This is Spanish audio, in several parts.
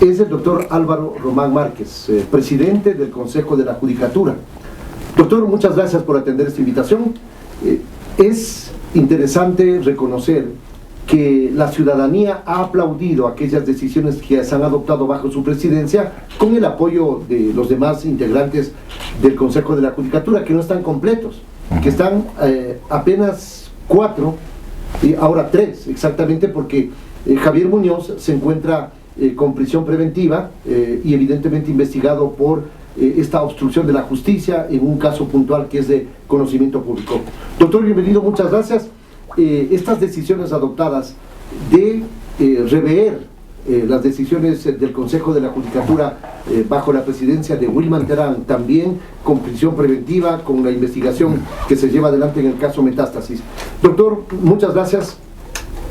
es el doctor Álvaro Román Márquez, presidente del Consejo de la Judicatura. Doctor, muchas gracias por atender esta invitación. Es interesante reconocer que la ciudadanía ha aplaudido aquellas decisiones que se han adoptado bajo su presidencia con el apoyo de los demás integrantes del Consejo de la Judicatura, que no están completos, que están apenas 4, y ahora 3, exactamente porque Javier Muñoz se encuentra con prisión preventiva y evidentemente investigado por esta obstrucción de la justicia en un caso puntual que es de conocimiento público. Doctor, bienvenido, muchas gracias. Estas decisiones adoptadas de rever las decisiones del Consejo de la Judicatura bajo la presidencia de Wilman Terán, también con prisión preventiva, con la investigación que se lleva adelante en el caso Metástasis. Doctor, muchas gracias.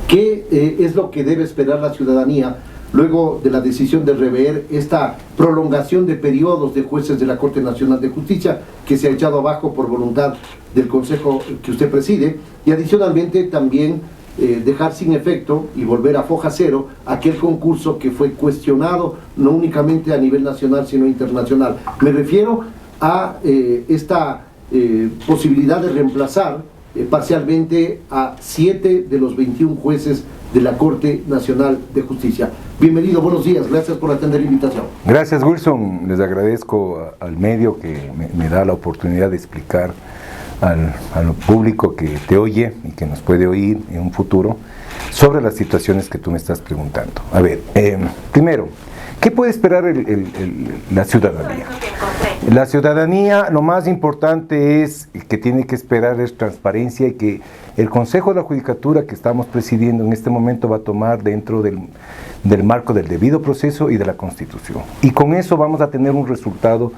¿Qué es lo que debe esperar la ciudadanía luego de la decisión de rever esta prolongación de periodos de jueces de la Corte Nacional de Justicia que se ha echado abajo por voluntad del Consejo que usted preside, y adicionalmente también dejar sin efecto y volver a foja cero aquel concurso que fue cuestionado no únicamente a nivel nacional sino internacional? Me refiero a esta posibilidad de reemplazar parcialmente a 7 de los 21 jueces de la Corte Nacional de Justicia. Bienvenido, buenos días, gracias por atender la invitación. Gracias, Wilson, les agradezco al medio que me da la oportunidad de explicar al público que te oye y que nos puede oír en un futuro sobre las situaciones que tú me estás preguntando. A ver, primero, ¿qué puede esperar la ciudadanía? La ciudadanía, lo más importante es que tiene que esperar es transparencia, y que el Consejo de la Judicatura que estamos presidiendo en este momento va a tomar dentro del marco del debido proceso y de la Constitución. Y con eso vamos a tener un resultado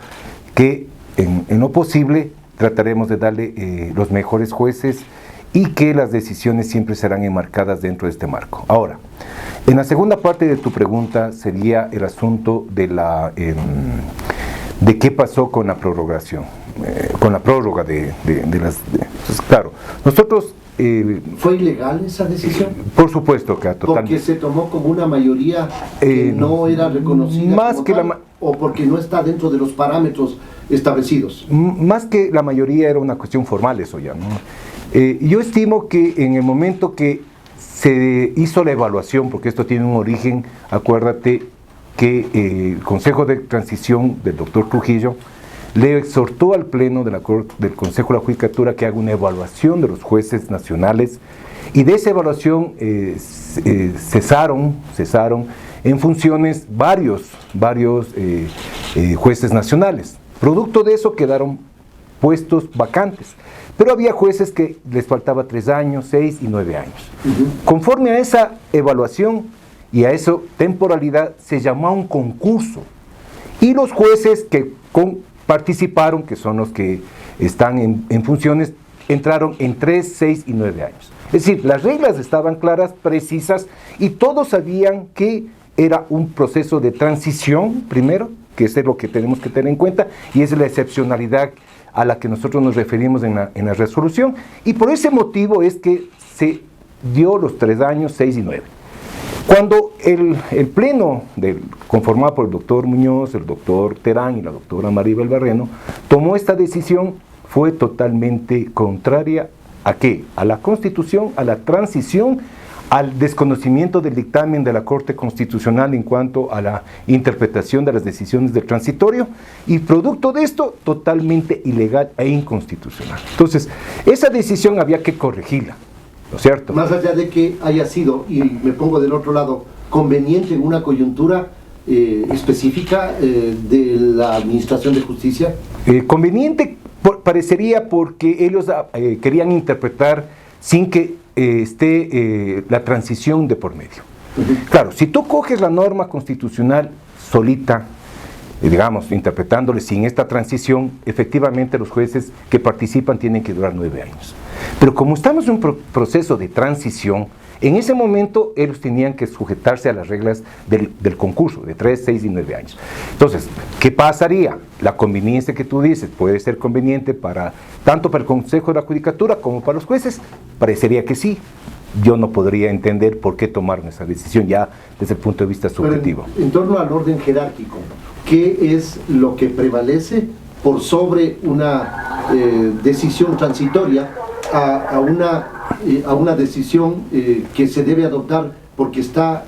que en lo posible trataremos de darle los mejores jueces, y que las decisiones siempre serán enmarcadas dentro de este marco. Ahora, en la segunda parte de tu pregunta sería el asunto de de qué pasó con la prorrogación, con la prórroga entonces, claro, nosotros... ¿Fue ilegal esa decisión? Por supuesto que totalmente. Porque se tomó como una mayoría que no era reconocida más como que tal, o porque no está dentro de los parámetros establecidos. Más que la mayoría era una cuestión formal, eso ya, ¿no? Yo estimo que en el momento que se hizo la evaluación, porque esto tiene un origen, acuérdate que el Consejo de Transición del doctor Trujillo le exhortó al Pleno del Consejo de la Judicatura que haga una evaluación de los jueces nacionales, y de esa evaluación cesaron en funciones varios jueces nacionales. Producto de eso quedaron puestos vacantes, pero había jueces que les faltaba 3 años, 6 y 9 años. Conforme a esa evaluación y a esa temporalidad, se llamó a un concurso, y los jueces que participaron, que son los que están en funciones, entraron en 3, 6 y 9 años. Es decir, las reglas estaban claras, precisas, y todos sabían que era un proceso de transición, primero, que es lo que tenemos que tener en cuenta, y es la excepcionalidad a la que nosotros nos referimos en la resolución, y por ese motivo es que se dio los 3 años, 6 y 9. Cuando el Pleno, conformado por el doctor Muñoz, el doctor Terán y la doctora Maribel Barreno, tomó esta decisión, fue totalmente contraria ¿a qué? A la Constitución, a la transición, al desconocimiento del dictamen de la Corte Constitucional en cuanto a la interpretación de las decisiones del transitorio, y producto de esto, totalmente ilegal e inconstitucional. Entonces, esa decisión había que corregirla, ¿no es cierto? Más allá de que haya sido, y me pongo del otro lado, conveniente en una coyuntura específica de la Administración de Justicia. Conveniente parecería, porque ellos querían interpretar sin que esté la transición de por medio. Claro, si tú coges la norma constitucional solita, digamos, interpretándole sin esta transición, efectivamente los jueces que participan tienen que durar 9 años. Pero como estamos en un proceso de transición, en ese momento ellos tenían que sujetarse a las reglas del concurso, de 3, 6 y 9 años. Entonces, ¿qué pasaría? La conveniencia que tú dices puede ser conveniente tanto para el Consejo de la Judicatura como para los jueces. Parecería que sí. yo no podría entender por qué tomaron esa decisión ya desde el punto de vista subjetivo. En torno al orden jerárquico, ¿qué es lo que prevalece por sobre una decisión transitoria a una decisión que se debe adoptar porque está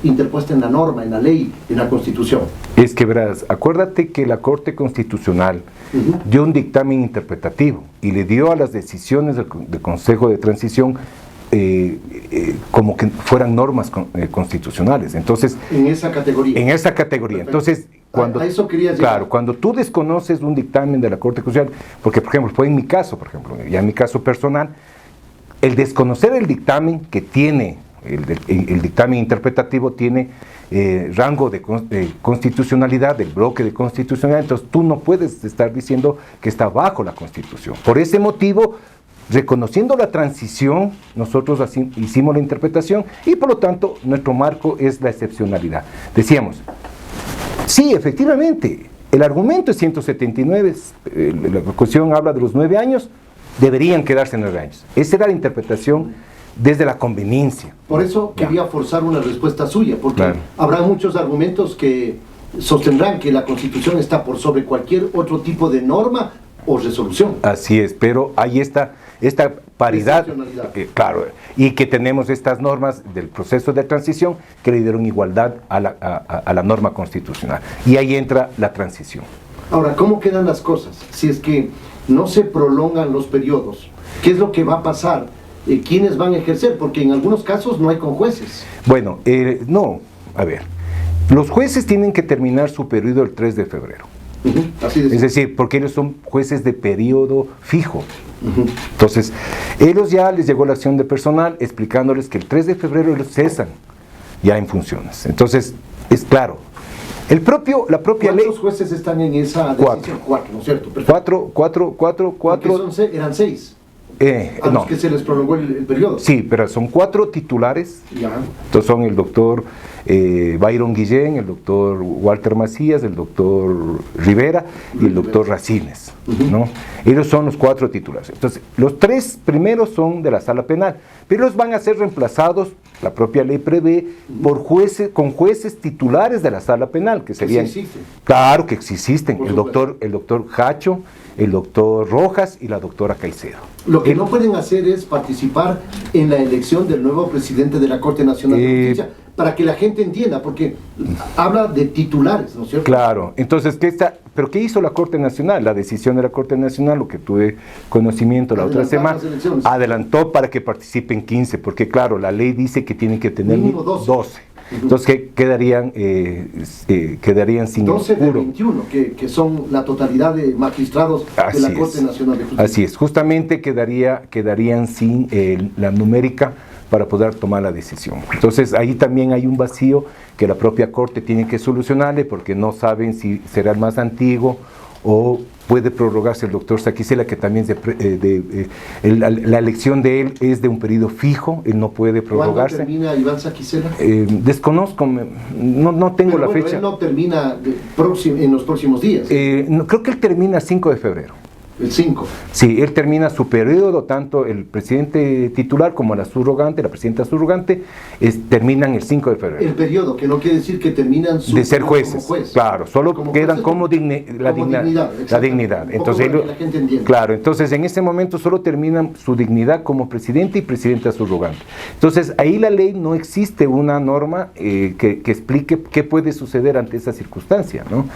interpuesta en la norma, en la ley, en la Constitución? Es que verás, acuérdate que la Corte Constitucional dio un dictamen interpretativo y le dio a las decisiones del Consejo de Transición como que fueran normas constitucionales. Entonces, en esa categoría. En esa categoría. Perfecto. Entonces, cuando, a eso quería llegar. Claro, cuando tú desconoces un dictamen de la Corte Constitucional, porque por ejemplo, fue en mi caso, ya en mi caso personal, el desconocer el dictamen que tiene, el dictamen interpretativo tiene rango de constitucionalidad, del bloque de constitucionalidad, entonces tú no puedes estar diciendo que está bajo la Constitución. Por ese motivo, reconociendo la transición, nosotros así hicimos la interpretación y por lo tanto nuestro marco es la excepcionalidad. Decíamos, sí, efectivamente, el argumento es 179, la Constitución habla de los 9 años, deberían quedarse 9 años. Esa era la interpretación desde la conveniencia. Por eso quería forzar una respuesta suya, porque habrá muchos argumentos que sostendrán que la Constitución está por sobre cualquier otro tipo de norma o resolución. Así es, pero hay esta paridad, claro, y que tenemos estas normas del proceso de transición que le dieron igualdad a la norma constitucional. Y ahí entra la transición. Ahora, ¿cómo quedan las cosas? Si es que no se prolongan los periodos, ¿qué es lo que va a pasar? ¿Quiénes van a ejercer? Porque en algunos casos no hay con jueces. Bueno, no, a ver, los jueces tienen que terminar su periodo el 3 de febrero. Así es decir, porque ellos son jueces de periodo fijo. Entonces, ellos ya les llegó la acción de personal explicándoles que el 3 de febrero ellos cesan ya en funciones. Entonces, es claro. La propia ley... ¿Cuántos jueces están en esa decisión? 4, ¿no es cierto? Perfecto. 4. Eran 6. A los que se les prolongó el periodo. Sí, pero son 4 titulares. Ya. Entonces son el doctor Byron Guillén, el doctor Walter Macías, el doctor Rivera y el doctor Racines, ¿no? Ellos son los 4 titulares. Entonces, los 3 primeros son de la sala penal, pero ellos van a ser reemplazados, la propia ley prevé, por con jueces titulares de la sala penal, que serían... Sí existen. Claro que existen, el doctor Hacho, el doctor Rojas y la doctora Caicedo. Lo que no pueden hacer es participar en la elección del nuevo presidente de la Corte Nacional de Justicia, para que la gente entienda, porque habla de titulares, ¿no es cierto? Claro, entonces, ¿pero qué hizo la Corte Nacional? La decisión de la Corte Nacional, lo que tuve conocimiento la otra semana, adelantó para que participen 15, porque claro, la ley dice que tienen que tener mínimo 12. Entonces quedarían sin 12 de 21, que son la totalidad de magistrados de la Corte Nacional de Justicia. Así es, justamente quedarían sin la numérica para poder tomar la decisión. Entonces ahí también hay un vacío que la propia Corte tiene que solucionarle, porque no saben si será el más antiguo o puede prorrogarse el doctor Saquicela, que también la elección de él es de un periodo fijo, él no puede prorrogarse. ¿Cuándo termina Iván Saquicela? Desconozco, no tengo la fecha. Él no termina en los próximos días. Creo que él termina el 5 de febrero. El 5. Sí, él termina su periodo, tanto el presidente titular como la presidenta subrogante, terminan el 5 de febrero. El periodo, que no quiere decir que terminan de ser jueces, como juez. Claro, solo como quedan como dignidad. La dignidad. Entonces, para que la gente entienda. Claro, entonces en ese momento solo terminan su dignidad como presidente y presidenta subrogante. Entonces, ahí la ley no existe una norma que explique qué puede suceder ante esa circunstancia, ¿no?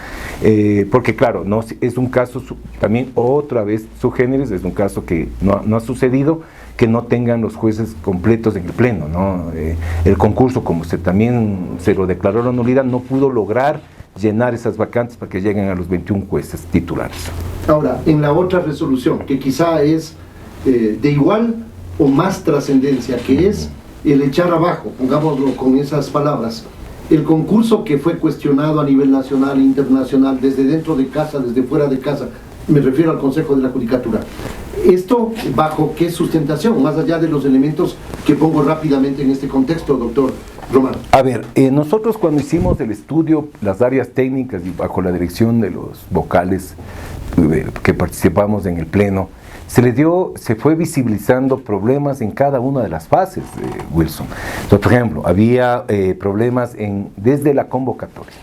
Porque claro, no es un caso también otra vez subgéneres, es un caso que no ha sucedido, que no tengan los jueces completos en el pleno, ¿no? El concurso, como también se lo declaró la nulidad, no pudo lograr llenar esas vacantes para que lleguen a los 21 jueces titulares. Ahora, en la otra resolución, que quizá es de igual o más trascendencia, que es el echar abajo, pongámoslo con esas palabras, el concurso que fue cuestionado a nivel nacional e internacional, desde dentro de casa, desde fuera de casa, me refiero al Consejo de la Judicatura. ¿Esto bajo qué sustentación? Más allá de los elementos que pongo rápidamente en este contexto, doctor Román. A ver, nosotros cuando hicimos el estudio, las áreas técnicas y bajo la dirección de los vocales que participamos en el pleno, se fue visibilizando problemas en cada una de las fases, Wilson. Entonces, por ejemplo, había problemas desde la convocatoria.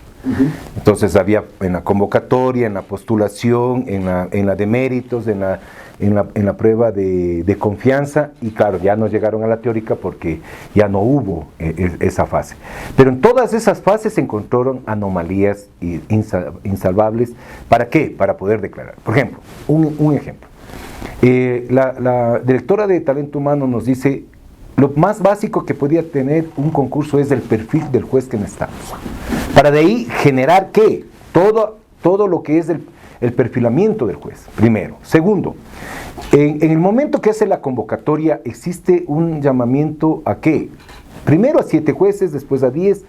Entonces había en la convocatoria, en la postulación, en la de méritos, en la prueba de confianza, y claro, ya no llegaron a la teórica porque ya no hubo esa fase. Pero en todas esas fases se encontraron anomalías insalvables. ¿Para qué? Para poder declarar. Por ejemplo, un ejemplo. La directora de Talento Humano nos dice: lo más básico que podía tener un concurso es el perfil del juez que necesitamos. Para de ahí generar ¿qué? Todo lo que es el perfilamiento del juez, primero. Segundo, en el momento que hace la convocatoria existe un llamamiento a ¿qué? Primero a 7 jueces, después a 10,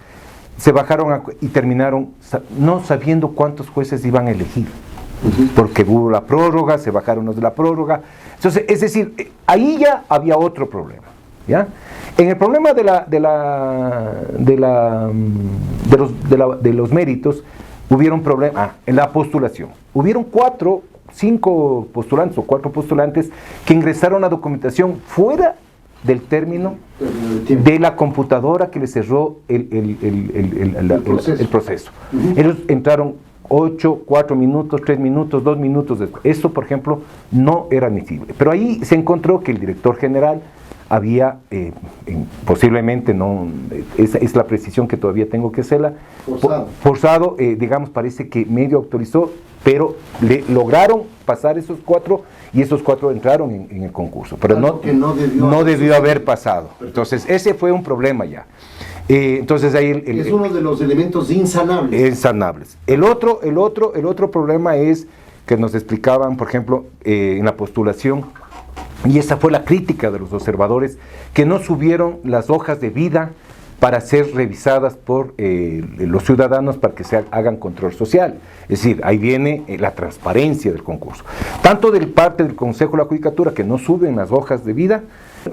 se bajaron y terminaron no sabiendo cuántos jueces iban a elegir. Porque hubo la prórroga, se bajaron los de la prórroga. Entonces, es decir, ahí ya había otro problema, ¿ya? En el problema de los méritos, hubieron problemas en la postulación. Hubieron 5 postulantes o 4 postulantes que ingresaron la documentación fuera del término de la computadora que les cerró el proceso. Ellos entraron 8, 4 minutos, 3 minutos, 2 minutos después. Esto, por ejemplo, no era admisible. Pero ahí se encontró que el director general había, posiblemente, no, esa es la precisión que todavía tengo que hacerla, forzado, digamos, parece que medio autorizó, pero lograron pasar esos 4 y esos 4 entraron en el concurso. Pero no debió haber pasado. Entonces, ese fue un problema ya. Entonces ahí es uno de los elementos insanables. El otro problema es que nos explicaban, por ejemplo, en la postulación, y esa fue la crítica de los observadores, que no subieron las hojas de vida para ser revisadas por los ciudadanos para que se hagan control social. Es decir, ahí viene la transparencia del concurso. Tanto de parte del Consejo de la Judicatura, que no suben las hojas de vida,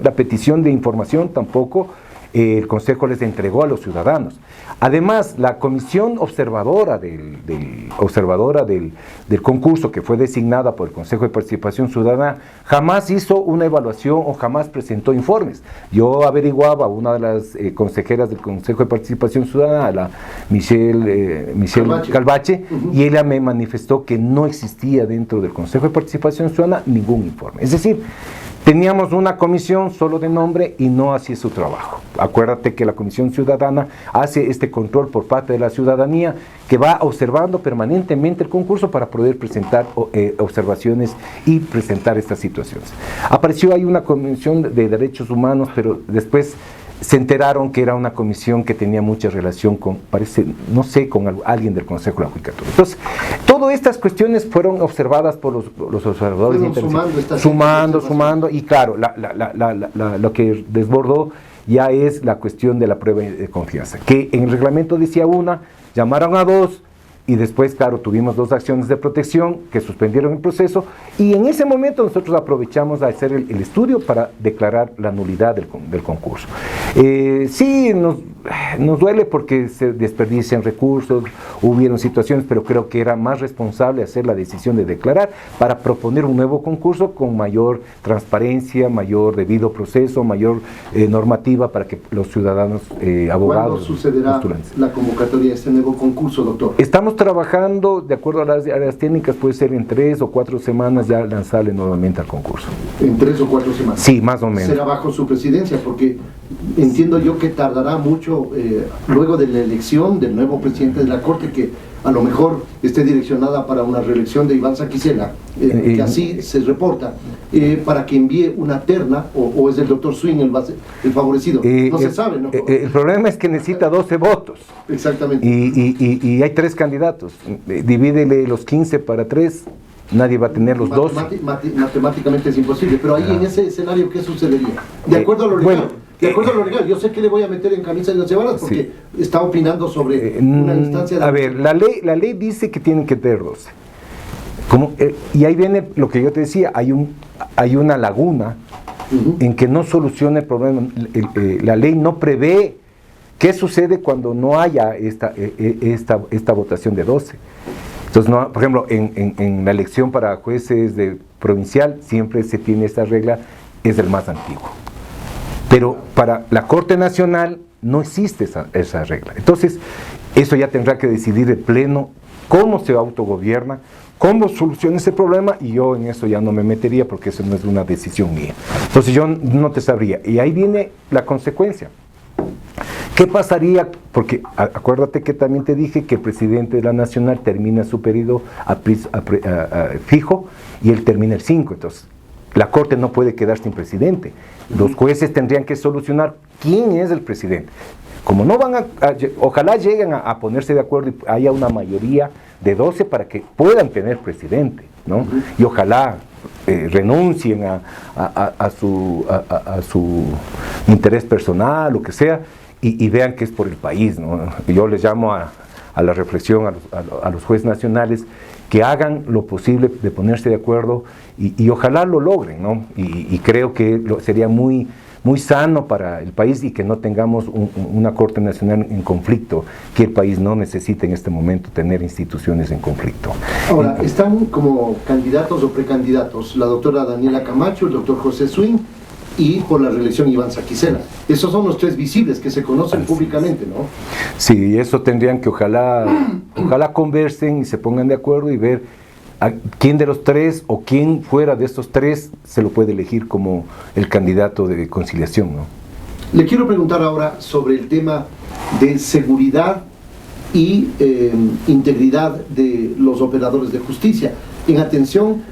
la petición de información tampoco, el Consejo les entregó a los ciudadanos. Además, la comisión observadora del concurso, que fue designada por el Consejo de Participación Ciudadana, jamás hizo una evaluación o jamás presentó informes. Yo averiguaba a una de las consejeras del Consejo de Participación Ciudadana, la Michelle Calvache, y ella me manifestó que no existía dentro del Consejo de Participación Ciudadana ningún informe. Es decir, teníamos una comisión solo de nombre y no hacía su trabajo. Acuérdate que la Comisión Ciudadana hace este control por parte de la ciudadanía, que va observando permanentemente el concurso para poder presentar observaciones y presentar estas situaciones. Apareció ahí una comisión de derechos humanos, pero después se enteraron que era una comisión que tenía mucha relación con, no sé, con alguien del Consejo de la Judicatura. Entonces, todas estas cuestiones fueron observadas por los observadores internacionales. Sumando, y claro, lo que desbordó ya es la cuestión de la prueba de confianza, que en el reglamento decía una, llamaron a 2, y después, claro, tuvimos 2 acciones de protección que suspendieron el proceso, y en ese momento nosotros aprovechamos a hacer el estudio para declarar la nulidad del concurso. Sí, nos duele porque se desperdician recursos, hubieron situaciones, pero creo que era más responsable hacer la decisión de declarar para proponer un nuevo concurso con mayor transparencia, mayor debido proceso, mayor normativa para que los ciudadanos, abogados... ¿Cuándo sucederá la convocatoria de este nuevo concurso, doctor? Estamos trabajando, de acuerdo a las áreas técnicas, puede ser en 3 o 4 semanas ya lanzarle nuevamente al concurso. ¿En 3 o 4 semanas? Sí, más o menos. ¿Será bajo su presidencia? Porque entiendo yo que tardará mucho luego de la elección del nuevo presidente de la Corte, que a lo mejor esté direccionada para una reelección de Iván Saquicela, que así se reporta, para que envíe una terna, o es el doctor Swing el favorecido. No se sabe, ¿no? El problema es que necesita 12 votos. Exactamente. Y hay 3 candidatos. Divídele los 15 para 3, nadie va a tener los 12. Matemáticamente es imposible, pero ahí en ese escenario, ¿qué sucedería? De acuerdo a lo legal. De acuerdo a lo legal, yo sé que le voy a meter en camisa de 11 varas porque está opinando sobre una instancia de... A ver, la ley dice que tienen que tener 12. Y ahí viene lo que yo te decía, hay una laguna en que no soluciona el problema. La ley no prevé qué sucede cuando no haya esta votación de 12. Entonces, no, por ejemplo, en la elección para jueces de provincial siempre se tiene esta regla, es el más antiguo. Pero para la Corte Nacional no existe esa regla. Entonces, eso ya tendrá que decidir el Pleno cómo se autogobierna, cómo soluciona ese problema, y yo en eso ya no me metería porque eso no es una decisión mía. Entonces yo no te sabría. Y ahí viene la consecuencia. ¿Qué pasaría? Porque acuérdate que también te dije que el presidente de la Nacional termina su periodo fijo y él termina el 5. Entonces, la Corte no puede quedar sin presidente. Los jueces tendrían que solucionar quién es el presidente. Como no van ojalá lleguen a ponerse de acuerdo y haya una mayoría de 12 para que puedan tener presidente, ¿no? Y ojalá renuncien a su interés personal, lo que sea, y vean que es por el país, ¿no? Yo les llamo a la reflexión a los jueces nacionales que hagan lo posible de ponerse de acuerdo y ojalá lo logren, ¿no? Y creo que sería muy sano para el país y que no tengamos una Corte Nacional en conflicto, que el país no necesita en este momento tener instituciones en conflicto. Ahora, están como candidatos o precandidatos la doctora Daniela Camacho, el doctor José Swing y por la reelección Iván Saquicela. Esos son los tres visibles que se conocen públicamente, ¿no? Sí, eso tendrían que ojalá conversen y se pongan de acuerdo y ver a quién de los tres o quién fuera de estos tres se lo puede elegir como el candidato de conciliación, ¿no? Le quiero preguntar ahora sobre el tema de seguridad y integridad de los operadores de justicia, en atención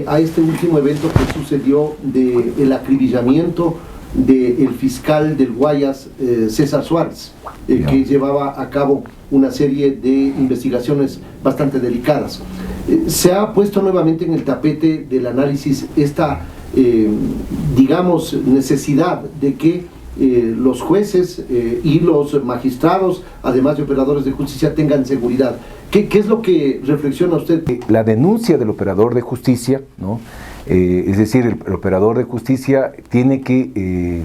a este último evento que sucedió del acribillamiento del fiscal del Guayas, César Suárez, que llevaba a cabo una serie de investigaciones bastante delicadas. Se ha puesto nuevamente en el tapete del análisis esta, digamos, necesidad de que los jueces y los magistrados, además de operadores de justicia, tengan seguridad. ¿Qué es lo que reflexiona usted? La denuncia del operador de justicia, ¿no? Es decir, el operador de justicia tiene que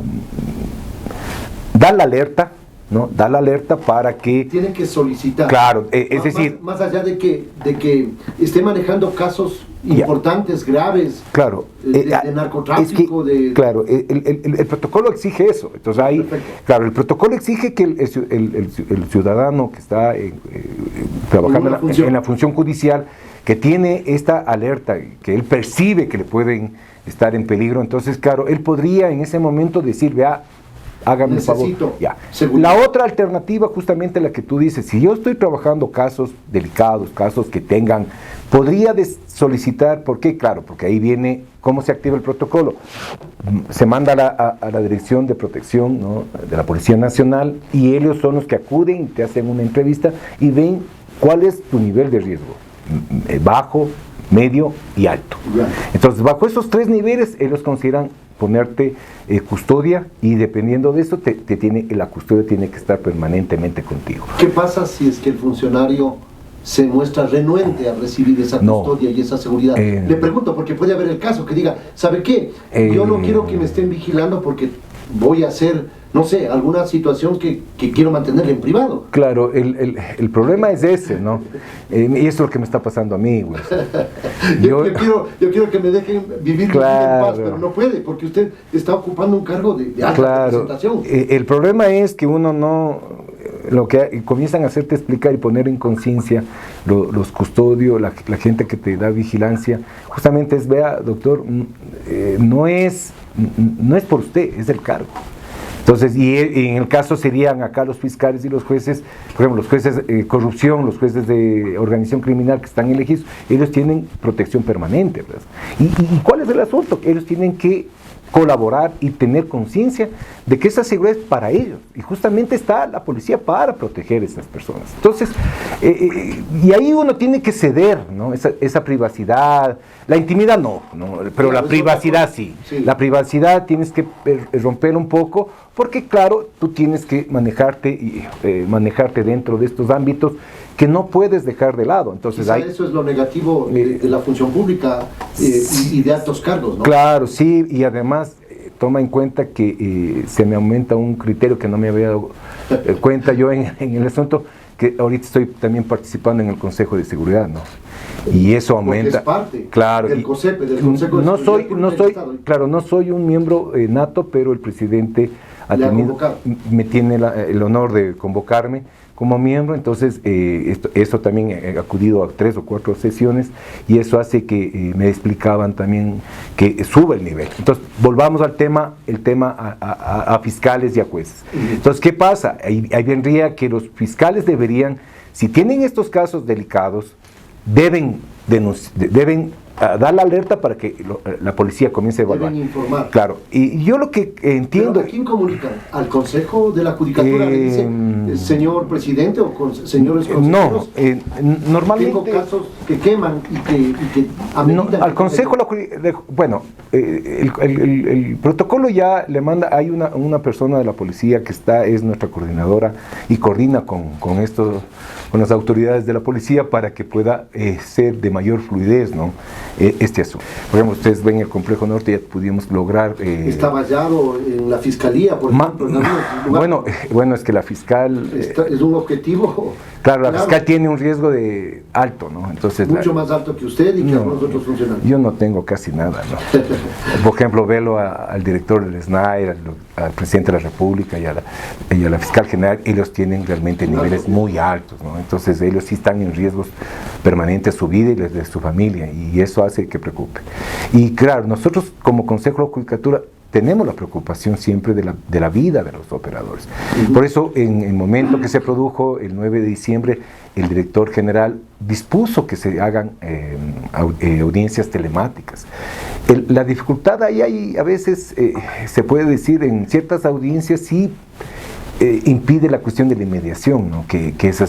dar la alerta, ¿no? Da la alerta para que... Tienen que solicitar. Claro, es decir... Más allá de que esté manejando casos importantes, graves, claro, de narcotráfico, Claro, el protocolo exige eso. Entonces ahí, perfecto. Claro, el protocolo exige que el ciudadano que está trabajando en la función judicial, que tiene esta alerta, que él percibe que le pueden estar en peligro, entonces, claro, él podría en ese momento decir, vea, hágame el favor. Ya. La otra alternativa, justamente la que tú dices, si yo estoy trabajando casos delicados, casos que tengan, podría solicitar, ¿por qué? Claro, porque ahí viene cómo se activa el protocolo. Se manda a la Dirección de Protección, ¿no?, de la Policía Nacional, y ellos son los que acuden, te hacen una entrevista y ven cuál es tu nivel de riesgo, bajo, medio y alto. Entonces, bajo esos tres niveles, ellos consideran ponerte custodia, y dependiendo de eso la custodia tiene que estar permanentemente contigo. ¿Qué pasa si es que el funcionario se muestra renuente a recibir esa custodia y esa seguridad? Le pregunto porque puede haber el caso que diga, ¿sabe qué? Yo no quiero que me estén vigilando porque voy a hacer, no sé, alguna situación que quiero mantener en privado. Claro, el problema es ese, ¿no? Y eso es lo que me está pasando a mí, güey. Yo quiero que me dejen vivir en paz, pero no puede, porque usted está ocupando un cargo de alta representación. El problema es que uno no... Lo que comienzan a hacerte explicar y poner en conciencia los custodios, la gente que te da vigilancia, justamente es, vea, doctor, no es por usted, es el cargo. Entonces, y en el caso serían acá los fiscales y los jueces, por ejemplo, los jueces de corrupción, los jueces de organización criminal que están elegidos, ellos tienen protección permanente, ¿verdad? ¿Y cuál es el asunto? Ellos tienen que colaborar y tener conciencia de que esa seguridad es para ellos, y justamente está la policía para proteger a esas personas. Entonces, y ahí uno tiene que ceder, ¿no? Esa privacidad, la intimidad no, pero la privacidad sí. La privacidad tienes que romper un poco, porque claro, tú tienes que manejarte dentro de estos ámbitos que no puedes dejar de lado. Entonces, eso es lo negativo de la función pública y de altos cargos, ¿no? Claro, sí, y además toma en cuenta que se me aumenta un criterio que no me había dado cuenta yo en el asunto, que que ahorita estoy también participando en el Consejo de Seguridad, ¿no? Y eso aumenta. Porque es parte claro, del COSEPE, del Consejo de Seguridad. No soy un miembro nato, pero el presidente me tiene el honor de convocarme como miembro, entonces esto también he acudido a 3 o 4 sesiones y eso hace que me explicaban también que sube el nivel. Entonces volvamos al tema, a fiscales y a jueces. Entonces, ¿qué pasa? Ahí vendría que los fiscales deberían, si tienen estos casos delicados, deben dar la alerta para que la policía comience a evaluar. Deben informar. Claro, y yo lo que entiendo... ¿Pero a quién comunican? ¿Al Consejo de la Judicatura? ¿Le dice, señor presidente o señores consejeros? No, normalmente... Tengo casos que queman y que ameritan... al Consejo, bueno, el protocolo ya le manda, hay una persona de la policía que es nuestra coordinadora y coordina con las autoridades de la policía para que pueda ser de mayor fluidez, ¿no? Este asunto. Por ejemplo, ustedes ven el Complejo Norte, ya pudimos lograr... Está vallado en la Fiscalía, por ejemplo. Bueno, es que la fiscal... es un objetivo... Claro, la fiscal tiene un riesgo alto, ¿no? Entonces, mucho más alto que usted y que algunos otros funcionarios. Yo no tengo casi nada, ¿no? Por ejemplo, velo al director del SNAI, al presidente de la República y a la fiscal general, ellos tienen realmente niveles muy altos, ¿no? Entonces ellos sí están en riesgos permanentes su vida y de su familia, y eso hace que preocupe. Y claro, nosotros como Consejo de la Judicatura tenemos la preocupación siempre de la vida de los operadores. Por eso, en el momento que se produjo, el 9 de diciembre, el director general dispuso que se hagan audiencias telemáticas. La dificultad ahí hay, a veces, se puede decir, en ciertas audiencias sí impide la cuestión de la inmediación, ¿no? Que esa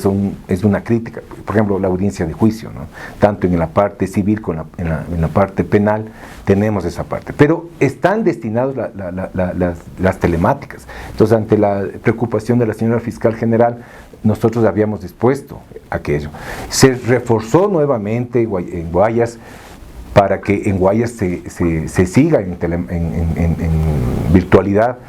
es una crítica. Por ejemplo, la audiencia de juicio, ¿no? Tanto en la parte civil como en la parte penal tenemos esa parte, pero están destinados las telemáticas. Entonces, ante la preocupación de la señora fiscal general, nosotros habíamos dispuesto aquello. Se reforzó nuevamente en Guayas para que en Guayas se siga en virtualidad,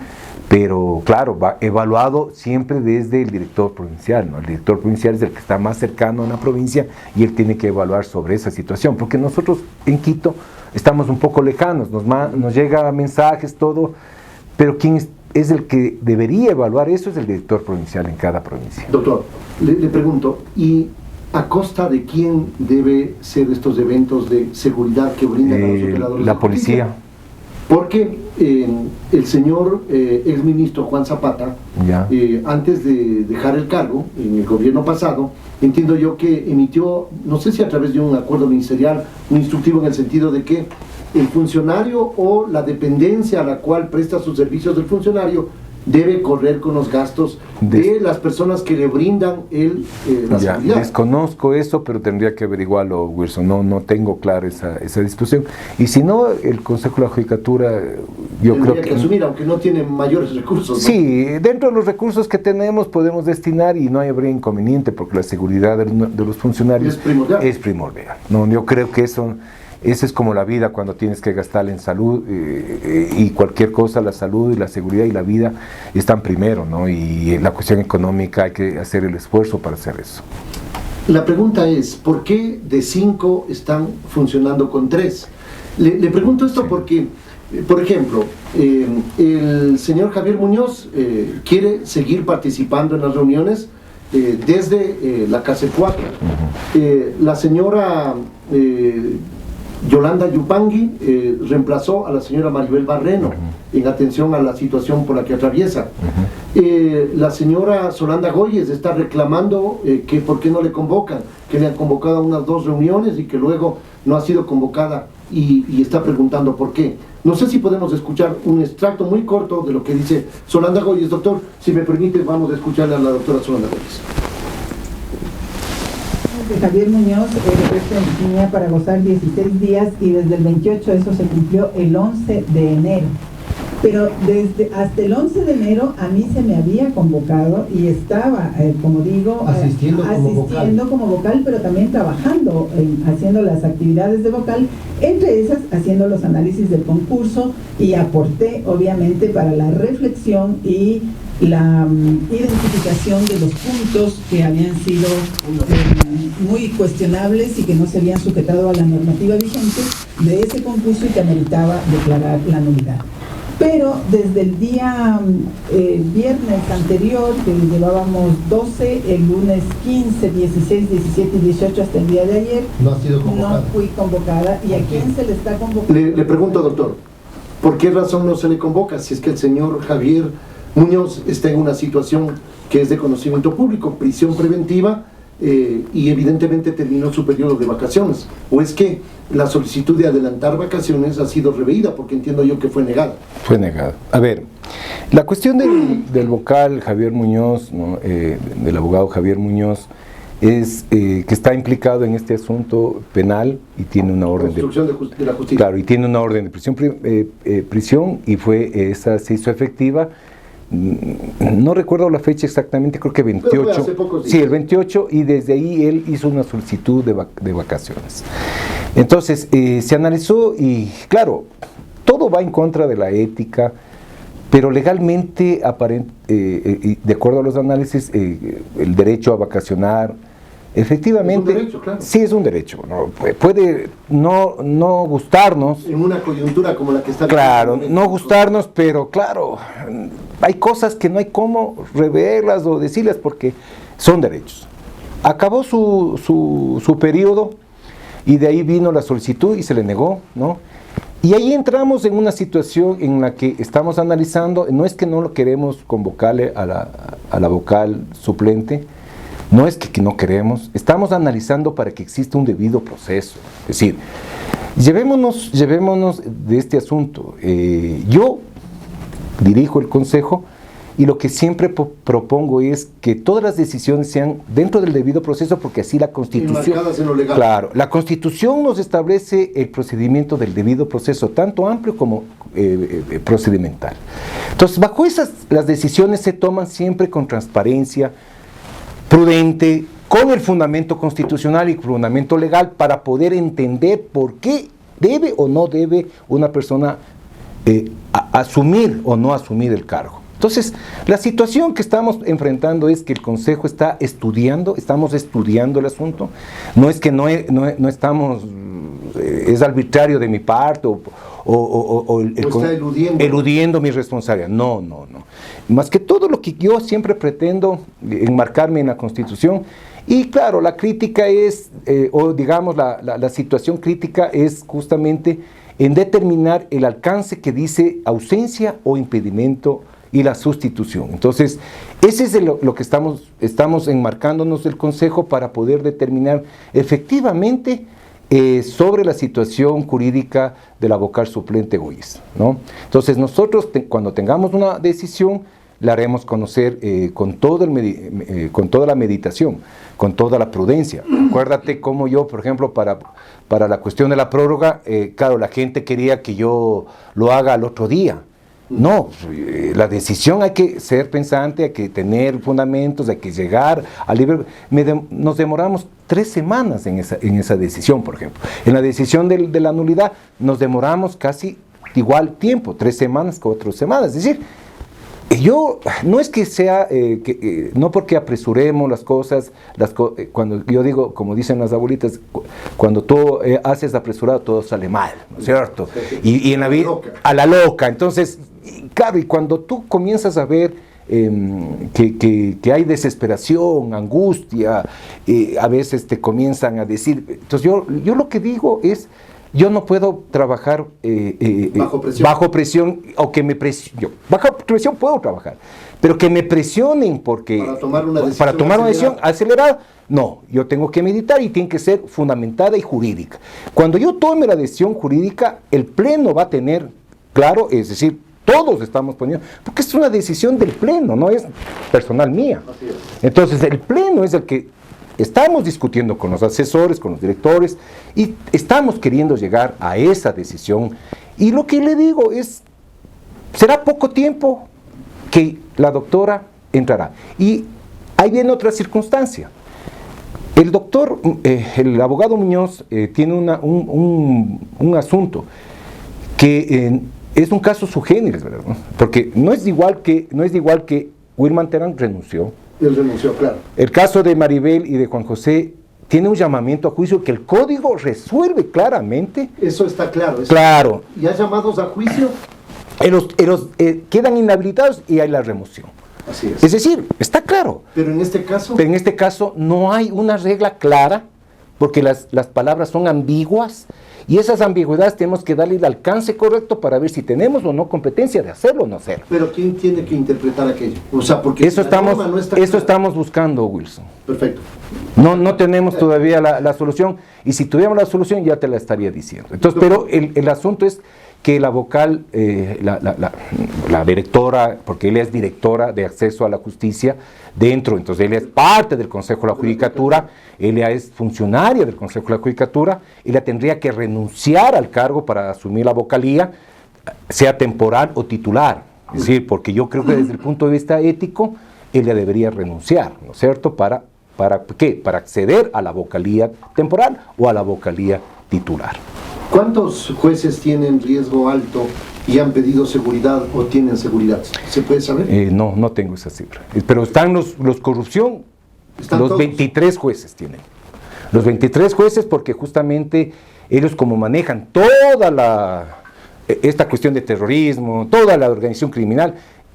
pero claro, va evaluado siempre desde el director provincial, ¿no? El director provincial es el que está más cercano a la provincia y él tiene que evaluar sobre esa situación, porque nosotros en Quito estamos un poco lejanos, nos llega mensajes, todo, pero quien es el que debería evaluar eso es el director provincial en cada provincia. Doctor, le pregunto, ¿y a costa de quién debe ser estos eventos de seguridad que brindan a los operadores? La policía. Porque el señor exministro Juan Zapata, antes de dejar el cargo, en el gobierno pasado, entiendo yo que emitió, no sé si a través de un acuerdo ministerial, un instructivo en el sentido de que el funcionario o la dependencia a la cual presta sus servicios del funcionario debe correr con los gastos de las personas que le brindan la seguridad. Desconozco eso, pero tendría que averiguarlo, Wilson. No tengo clara esa discusión. Y si no, el Consejo de la Judicatura, yo creo que asumir, aunque no tiene mayores recursos, ¿no? Sí, dentro de los recursos que tenemos podemos destinar y no habría inconveniente, porque la seguridad de los funcionarios es primordial. No, yo creo que eso es como la vida cuando tienes que gastar en salud y cualquier cosa, la salud y la seguridad y la vida están primero, ¿no? Y la cuestión económica hay que hacer el esfuerzo para hacer eso. La pregunta es, ¿por qué de 5 están funcionando con 3? Le pregunto esto porque, por ejemplo, el señor Javier Muñoz quiere seguir participando en las reuniones desde la Cárcel 4. La señora Yolanda Yupangui reemplazó a la señora Maribel Barreno en atención a la situación por la que atraviesa. La señora Solanda Goyes está reclamando que por qué no le convocan, que le han convocado a unas 2 reuniones y que luego no ha sido convocada y está preguntando por qué. No sé si podemos escuchar un extracto muy corto de lo que dice Solanda Goyes. Doctor, si me permite, vamos a escucharle a la doctora Solanda Goyes. De Javier Muñoz, tenía para gozar 16 días y desde el 28 eso se cumplió el 11 de enero. Pero hasta el 11 de enero a mí se me había convocado y estaba, como digo, asistiendo como vocal, pero también trabajando, haciendo las actividades de vocal, entre esas haciendo los análisis del concurso, y aporté obviamente para la reflexión y la identificación de los puntos que habían sido muy cuestionables y que no se habían sujetado a la normativa vigente de ese concurso y que ameritaba declarar la nulidad. Pero desde el día viernes anterior, que llevábamos 12, el lunes 15, 16, 17 y 18 hasta el día de ayer, no ha sido convocada. No fui convocada. ¿Y a quién se le está convocando? Le pregunto, doctor, ¿por qué razón no se le convoca si es que el señor Javier Muñoz está en una situación que es de conocimiento público, prisión preventiva, y evidentemente terminó su periodo de vacaciones? ¿O es que la solicitud de adelantar vacaciones ha sido reveída? Porque entiendo yo que fue negada. Fue negada. A ver, la cuestión del vocal Javier Muñoz, ¿no? Del abogado Javier Muñoz, es que está implicado en este asunto penal y tiene una orden de la justicia. Claro, y tiene una orden de prisión, y esa se hizo efectiva. No recuerdo la fecha exactamente, creo que 28. Hace pocos días. Sí, el 28, y desde ahí él hizo una solicitud de vacaciones. Entonces, se analizó y, claro, todo va en contra de la ética, pero legalmente, de acuerdo a los análisis, el derecho a vacacionar, efectivamente, es un derecho, claro. Sí es un derecho, ¿no? Puede no gustarnos. En una coyuntura como la que está... Claro, no gustarnos, pero claro, hay cosas que no hay cómo reverlas o decirlas porque son derechos. Acabó su periodo y de ahí vino la solicitud y se le negó, ¿no? Y ahí entramos en una situación en la que estamos analizando, no es que no lo queremos convocarle a la vocal suplente, no es que no queremos, estamos analizando para que exista un debido proceso. Es decir, llevémonos de este asunto. Yo dirijo el Consejo y lo que siempre propongo es que todas las decisiones sean dentro del debido proceso, porque así la Constitución... Enmarcadas en lo legal. Claro, la Constitución nos establece el procedimiento del debido proceso, tanto amplio como procedimental. Entonces, bajo las decisiones se toman siempre con transparencia, prudente, con el fundamento constitucional y fundamento legal, para poder entender por qué debe o no debe una persona asumir o no asumir el cargo. Entonces, la situación que estamos enfrentando es que el Consejo estamos estudiando el asunto. No es que no estamos, es arbitrario de mi parte o está eludiendo mi responsabilidad. No. Más que todo, lo que yo siempre pretendo enmarcarme en la Constitución. Y claro, la crítica es, o digamos la situación crítica es justamente en determinar el alcance que dice ausencia o impedimento y la sustitución. Entonces, ese es lo que estamos enmarcándonos del Consejo para poder determinar efectivamente sobre la situación jurídica de la vocal suplente Goiz, ¿no? Entonces, nosotros cuando tengamos una decisión, la haremos conocer con toda la meditación, con toda la prudencia. Acuérdate cómo yo, por ejemplo, para la cuestión de la prórroga, claro, la gente quería que yo lo haga al otro día. No, la decisión hay que ser pensante, hay que tener fundamentos, hay que llegar al libre. Nos demoramos 3 semanas en esa decisión, por ejemplo. En la decisión de la nulidad nos demoramos casi igual tiempo, 3 semanas, 4 semanas. Es decir, yo, no es que sea, no porque apresuremos las cosas, cuando yo digo, como dicen las abuelitas, cuando tú haces apresurado, todo sale mal, ¿no es cierto? Y en la vida, a la loca. Entonces, claro, y cuando tú comienzas a ver que hay desesperación, angustia, a veces te comienzan a decir, entonces yo lo que digo es, yo no puedo trabajar bajo presión, o que me presionen. Bajo presión puedo trabajar, pero que me presionen para tomar una decisión acelerada, no. Yo tengo que meditar y tiene que ser fundamentada y jurídica. Cuando yo tome la decisión jurídica, el Pleno va a tener claro, es decir, todos estamos poniendo, porque es una decisión del Pleno, no es personal mía. Entonces, el Pleno es el que estamos discutiendo con los asesores, con los directores, y estamos queriendo llegar a esa decisión. Y lo que le digo es, será poco tiempo que la doctora entrará. Y ahí viene otra circunstancia. El abogado Muñoz tiene un asunto que es un caso sui generis, ¿verdad? Porque no es igual que Wilman Terán renunció. Él renunció, claro. El caso de Maribel y de Juan José tiene un llamamiento a juicio que el código resuelve claramente. Eso está claro. Claro. ¿Y hay llamados a juicio? Quedan inhabilitados y hay la remoción. Así es. Es decir, está claro. Pero en este caso... Pero en este caso no hay una regla clara, porque las palabras son ambiguas, y esas ambigüedades tenemos que darle el alcance correcto para ver si tenemos o no competencia de hacerlo o no hacerlo. Pero ¿quién tiene que interpretar aquello? O sea, porque Eso no estamos buscando, Wilson. Perfecto. No tenemos todavía la solución, y si tuviéramos la solución ya te la estaría diciendo. Entonces, pero el asunto es que la vocal, la directora, porque ella es directora de acceso a la justicia dentro, entonces ella es parte del Consejo de la Judicatura, ella es funcionaria del Consejo de la Judicatura, ella tendría que renunciar al cargo para asumir la vocalía, sea temporal o titular. Es decir, porque yo creo que desde el punto de vista ético, ella debería renunciar, ¿no es cierto?, ¿Para qué? Para acceder a la vocalía temporal o a la vocalía titular. ¿Cuántos jueces tienen riesgo alto y han pedido seguridad o tienen seguridad? ¿Se puede saber? No tengo esa cifra. Pero están los corrupción, ¿Están los todos? 23 jueces tienen. Los 23 jueces, porque justamente ellos como manejan toda esta cuestión de terrorismo, toda la organización criminal,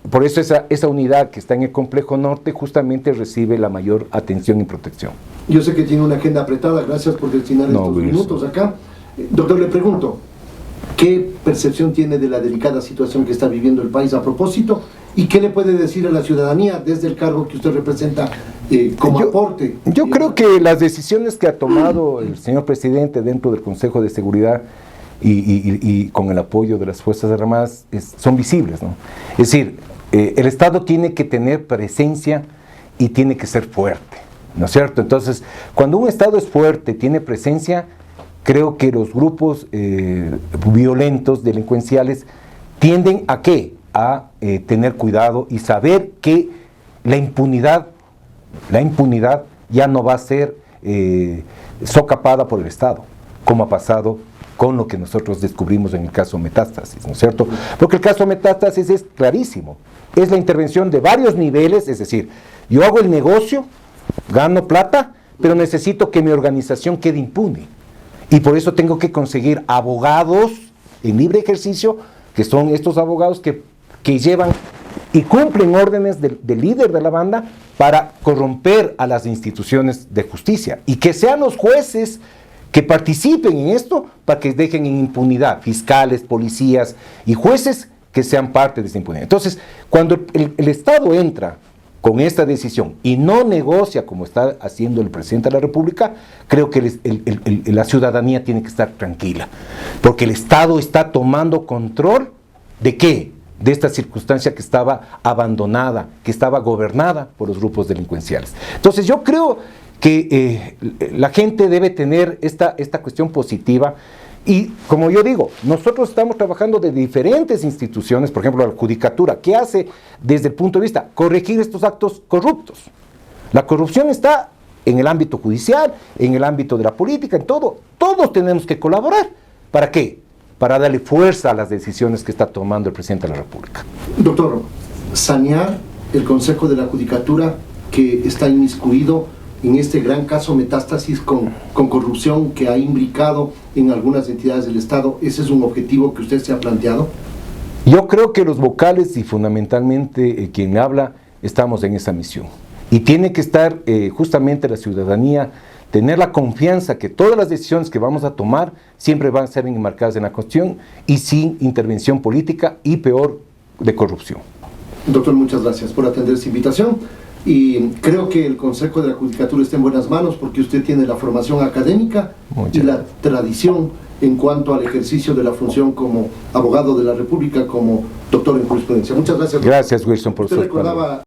por eso esa unidad que está en el Complejo Norte justamente recibe la mayor atención y protección. Yo sé que tiene una agenda apretada, gracias por destinar estos minutos acá. Doctor, le pregunto, ¿qué percepción tiene de la delicada situación que está viviendo el país a propósito? ¿Y qué le puede decir a la ciudadanía desde el cargo que usted representa como aporte? Yo creo que las decisiones que ha tomado el señor presidente dentro del Consejo de Seguridad y con el apoyo de las Fuerzas Armadas son visibles, ¿no? Es decir, el Estado tiene que tener presencia y tiene que ser fuerte, ¿no es cierto? Entonces, cuando un Estado es fuerte, tiene presencia, creo que los grupos violentos, delincuenciales, tienden a ¿qué? A tener cuidado y saber que la impunidad ya no va a ser socapada por el Estado, como ha pasado con lo que nosotros descubrimos en el caso Metástasis, ¿no es cierto? Porque el caso Metástasis es clarísimo, es la intervención de varios niveles, es decir, yo hago el negocio, gano plata, pero necesito que mi organización quede impune. Y por eso tengo que conseguir abogados en libre ejercicio, que son estos abogados que llevan y cumplen órdenes del líder de la banda para corromper a las instituciones de justicia. Y que sean los jueces que participen en esto para que dejen en impunidad fiscales, policías y jueces que sean parte de esta impunidad. Entonces, cuando el Estado entra con esta decisión y no negocia como está haciendo el presidente de la República, creo que la ciudadanía tiene que estar tranquila, porque el Estado está tomando control ¿de qué? De esta circunstancia que estaba abandonada, que estaba gobernada por los grupos delincuenciales. Entonces yo creo que la gente debe tener esta cuestión positiva. Y como yo digo, nosotros estamos trabajando de diferentes instituciones, por ejemplo la Judicatura, ¿qué hace desde el punto de vista? Corregir estos actos corruptos. La corrupción está en el ámbito judicial, en el ámbito de la política, en todo. Todos tenemos que colaborar. ¿Para qué? Para darle fuerza a las decisiones que está tomando el presidente de la República. Doctor, sanear el Consejo de la Judicatura que está inmiscuido en este gran caso Metástasis con corrupción que ha imbricado en algunas entidades del Estado, ¿ese es un objetivo que usted se ha planteado? Yo creo que los vocales y fundamentalmente quien habla, estamos en esa misión. Y tiene que estar justamente la ciudadanía, tener la confianza que todas las decisiones que vamos a tomar siempre van a ser enmarcadas en la Constitución y sin intervención política y peor de corrupción. Doctor, muchas gracias por atender esta invitación. Y creo que el Consejo de la Judicatura está en buenas manos porque usted tiene la formación académica y la tradición en cuanto al ejercicio de la función como abogado de la República, como doctor en jurisprudencia. Muchas gracias. Gracias, Wilson, por su palabra.